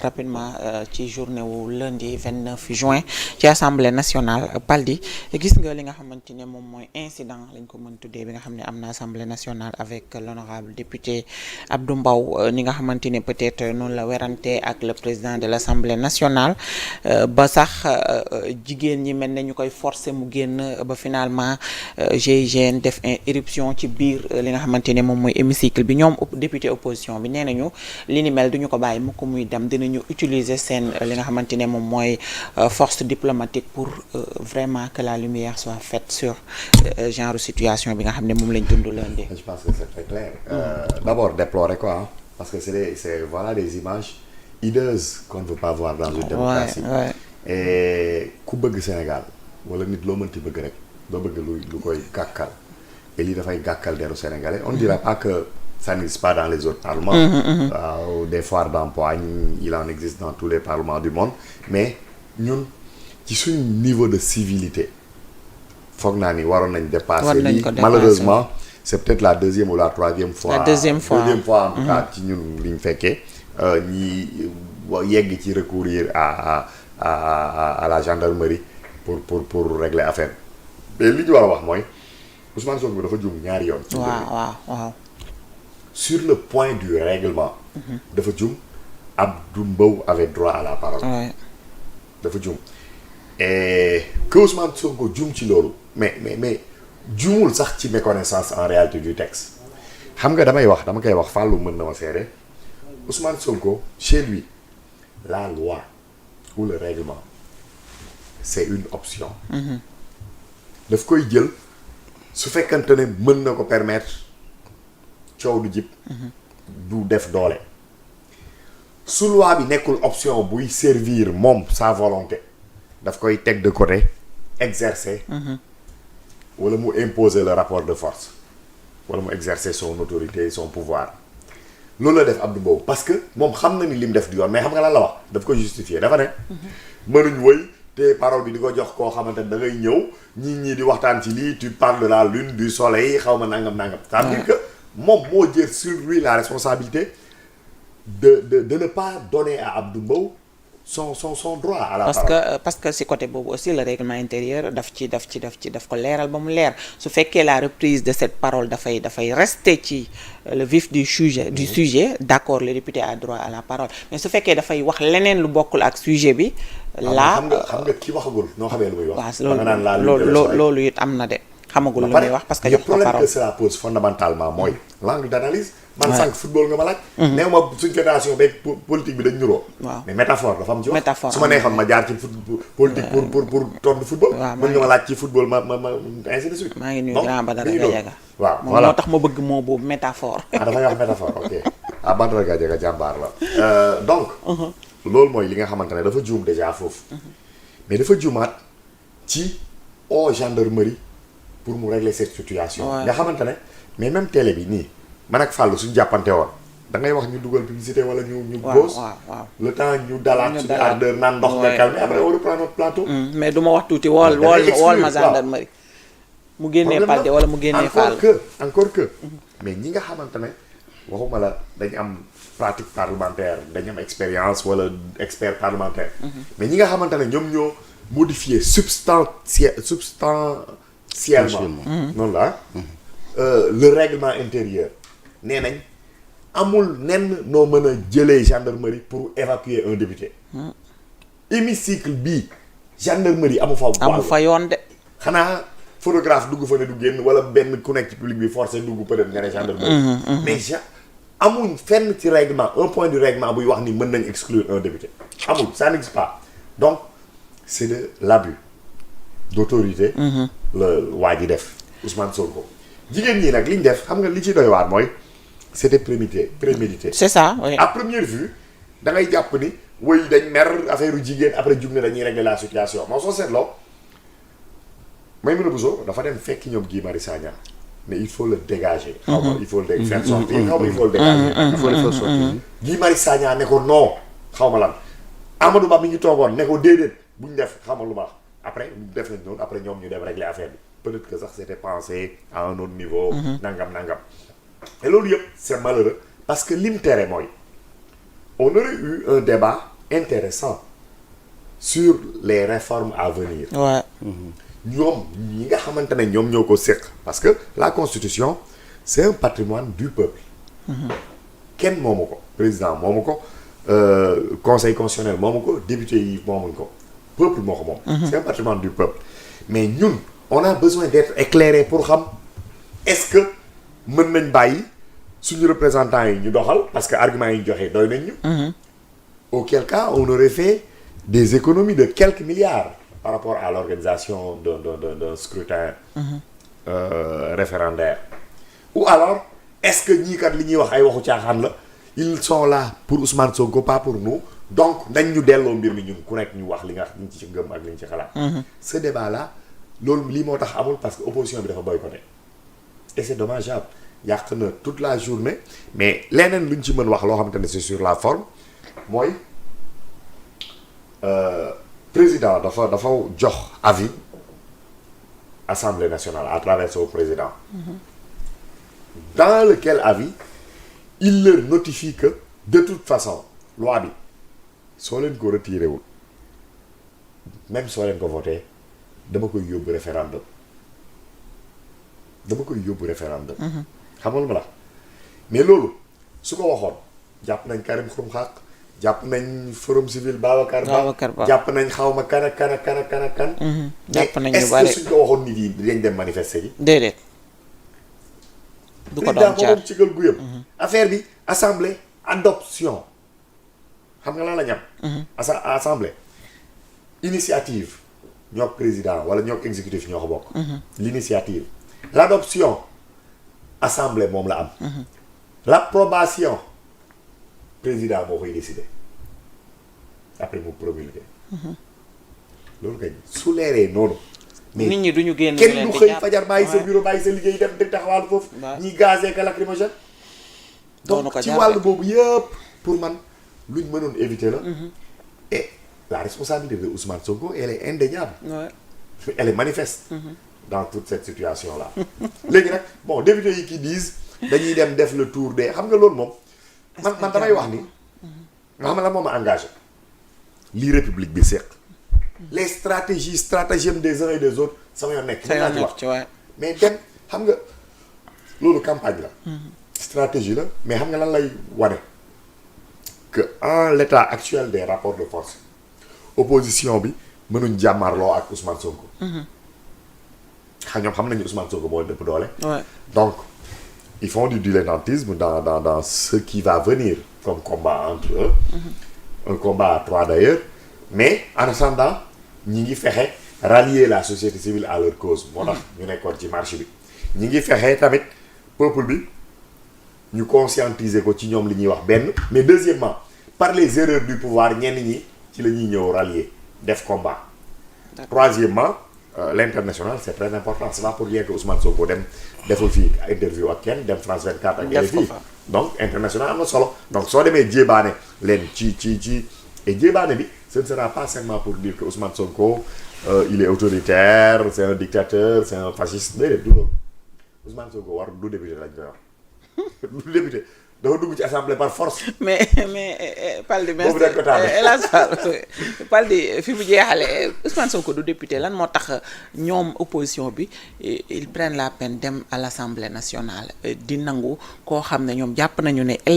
rapidement ci journée wu lundi 29 juin ci assemblée nationale Baldi gis nga li nga xamante ne moom mooy incident lañ ko mën tuddee bi nga xam ne am na assemblée nationale avec l'honorable député Abdou Mbow ni nga xamante ne peut-être noonu la werante ak le président de l'assemblée nationale ba sax jigéen ñi mel ne ñu koy forcer mu génn ba finalement GIGN def éruption ci biir li nga xamante ne moom mooy hémicycle bi ñoom député opposition bi nee nañu li ni mel duñu ko bàyyi mu ko muy dem ñu utiliser seen li nga xamante ne moom mooy force diplomatique pour vraiment que la lumière soit faite sur genre situation bi nga xam ne moom lañ dund lundi. Je pense que c'est très clair. D'abord déplorer quoi, parce que c'est voilà des images hideuses qu'on ne veut pas voir dans une démocratie. Et ku bëgg Sénégal wala nit loo mënti bëgg rek doo bëgg lu koy gàkkal et lii dafay gàkkal deru sénégalais. On ne dira pas que ça n'existe pas dans les autres parlements. Des foires d'empoigne, il en existe dans tous les parlements du monde. Mais ñun ci suñu niveau de civilité foog naa ni waroon nañ dépasser lii. Malheureusement c'est peut-être la deuxième ou la troisième fois. La deuxième fois en tout cas ci ñun li ñu fekkee ñi yegg ci recourir à la gendarmerie pour régler affaire mais li ñu war a wax mooy Ousmane Sonko dafa juum ñaari yoon. waaw. Sur le point du règlement. dafa jum Abdou Mbow avait droit à la parole. dafa jum et que Ousmane Sonko jum ci loolu mais jumul sax ci méconnaissance en réalité du texte xam nga dama koy wax Fallou mën na ma seede Ousmane Sonko chez lui la loi ou le règlement c'est une option. daf koy jël su fekkante ne mën na ko permettre. coow du jib du def doole su loi bi nekkul option buy servir moom sa volonté daf koy teg de côté exercer wala mu imposer le rapport de force wala mu exercer son autorité son pouvoir loolu la def Abdou Mbow parce que moom xam na ni lim def du yoon mais xam nga lan la wax daf ko justifier dafa ne mënuñ wëy te parole bi di ko jox koo xamante ne da ngay ñëw ñii di waxtaan ci lii tu parles de la lune du soleil xaw ma nangam ça veut dire que moom moo jël sur lui la responsabilité de ne pas donner à Abdou Mbow son droit à la parole. Parce que si côté boobu aussi le règlement intérieur daf ko leeral ba mu leer su fekkee la reprise de cette parole dafay rester ci le vif du sujet d'accord le député a droit à la parole mais su fekkee dafay wax leneen lu bokkul ak sujet bi. là xam nga ki waxagul noo xamee lu muy wax. waaw loolu it am na de. xamagul lu muy wax parce que jox ko parole. le problème que cela pose fondamentalement mooy l'angle d'analyse. man sànq football nga ma laaj. néew ma suñ fédération beeg politique bi dañ ñuroo. waaw mais métaphore dafa am ci wax. métaphore su ma neexoon ma jaar ci politique pour tontu football. waaw mën nga ma laaj ci football ma ainsi de suite. maa ngi nuyu grand Badara Gadiaga. waaw voilà moo tax ma bëgg moo boobu métaphore. dafay wax métaphore ok Badara Gadiaga jàmbaar la. donc. loolu mooy li nga xamante ne dafa juum déjà foofu. mais dafa juumaat ci gendarmerie. pour mu régler cette situation. nga xamante ne mais même télé bi nii man ak Fallou suñu jàppante woon da ngay wax ñu dugal publicité wala ñu pause. waaw le temps ñu dalaat suñu ardeur naan ndox nga calme après on reprend notre plateau. mais du ma wax tuuti wool ma gendarmerie. mu génnee Palde wala mu génnee Fall. encore que mais ñi nga xamante ne waxuma la dañu am pratique parlementaire dañu am expérience wala expert parlementaire. mais ñi nga xamante ne ñoom ñoo modifier substantiellement noonu la le règlement intérieur nee nañ amul nenn noo mën a jëlee gendarmerie pour évacuer un député hémicycle bii gendarmerie amu fa yoon de xanaa photographe dugg fa ne du génn wala benn ku nekk ci public bi forcé dugg peut-être nga ne gendarmerie mais amuñ fenn ci règlement un point du règlement buy wax ni mën nañ exclure un député amul ça n'existe pas donc c'est de l'abus d'autorité la waa ji def Ousmane Sonko jigéen ñi nag li ñu def xam nga li ci doy waar mooy c'était prémédité c'est ça oui. À première vue da ngay jàpp ni woy dañ mer affaire u jigéen après jug ne dañuy régler la situation moo soo seetloo Maïmouna Bousso dafa dem fekk ñoom Guy Marius Sagna mais il faut le dégager xaw ma il faut le faire sortir xaw ma il faut le dégager il faut le faire sortir Guy Marius Sagna ne ko non xaw ma lan Amadou Ba mi ngi toogoon ne ko déedéet buñ def xaw ma lu ma après def nañ noonu après ñoom ñu dem régler affaire bi peut-être que sax c'était pensé à un autre niveau nangam et loolu yëpp c'est malheureux parce que lim tere mooy on aurait eu un débat intéressant sur les réformes à venir. Ouais. ñoom ñi nga xamante ne ñoom ñoo ko séq parce que la constitution c'est un patrimoine du peuple. kenn moomu ko président moomu ko conseil constitutionnel moomu ko député yi moomuñ ko peuple moo ko moom. c'est un patrimoine du peuple. mais ñun on a besoin d'être éclairé pour xam est-ce que mën nañ bàyyi suñu représentants yi ñu doxal parce que argument yi ñu joxe doy nañ ñu. auquel cas on aurait fait des économies de quelques milliards par rapport à l'organisation d'un scrutin référendaire. ou alors est-ce que ñii kat li ñuy wax ay waxu caaxaan la ils sont là pour Ousmane Sonko pas pour nous donc nañ ñu delloo mbir mi ñun ku nekk ñu wax li nga ñu ci gëm ak li ñu ci xalaat. ce débat là loolu lii moo tax amul parce que opposition bi dafa boycotté et c'est dommageable yàq na toute la journée mais leneen lu ñu ci mën wax loo xamante ne c'est sur la forme mooy président dafa jox avis Assemblée nationale à travers son président. dans lequel avis il leur notifie que de toute façon loi bi soo leen ko retiré wul même soo leen ko voté dama koy yóbbu référendum xamal ma la mais loolu su ko waxoon jàpp nañ Karim Xurum Xaq jàpp nañ Forum Civil Babacar Ba jàpp nañ xawma kan ak kan. jàpp nañ ñu est-ce bari que suñ ko waxoon nit yi dañ dem manifester yi. déedéet. du ko doon jaar ci gël gu yëpp. affaire bi assemblée adoption xam nga lan la ñam. assemblée initiative ñoo président wala ñoo exécutif ñoo ko bokk. l'initiative l'adoption assemblée moom la am. l'approbation président moo koy décider après mu promulguer. loolu kay su leeree noonu. mais nit ñi duñu génn kenn du xëy fajar bàyyi sa bureau bàyyi sa liggéey dem di taxawal foofu. ñiy gazé ka lacrymogène. donc ci wàll boobu yëpp pour man luñ mënoon éviter la. et la responsabilité de Ousmane Sonko elle est indéniable. elle est manifeste. dans toute cette situation là. léegi nag bon député yi qui disent dañuy dem def le tour des xam nga loolu moom. man damay wax ni. nga xam ne la moom a engagé. lii république bi seq. les stratagèmes des uns et des autres sama yoon nekk. mais dem xam nga loolu campagne la. stratégie la mais xam nga lan lay wane. que en l'état actuel des rapports de force opposition bi mënuñ jàmmarloo ak Ousmane Sonko. ñoom xam nañu Ousmane Sonko moo dëpp doole. donc ils font du dilettantisme dans ce qui va venir comme combat entre eux. un combat à trois d'ailleurs mais en attendant ñi ngi fexe rallier la société civile à leur cause moo tax ñu nekkoon ci marche bi ñi ngi fexe tamit peuple bi ñu conscientiser ko ci ñoom li ñuy wax benn mais deuxièmement par les erreurs du pouvoir ñenn ñi ci la ñuy ñëw rallier def combat. troisièmement l'international c'est très important c'est pas pour rien que Ousmane Sonko dem deful fii interview ak kenn dem France 24 ak RFI donc international am na solo donc soo demee jébaane leen ci et jébaane bi ce ne sera pas seulement pour dire que Ousmane Sonko il est autoritaire c'est un dictateur c'est un fasciste déedéet du loolu Ousmane Sonko war du député lañ koy wax du député dafa dugg ci assemblée par force. mais Paldi merci hélas Paldi fi mu jeexale Ousmane Sonko du député lan moo tax ñoom opposition bi ils prennent la peine dem à l'Assemblée nationale di nangu koo xam ne ñoom jàpp nañu ne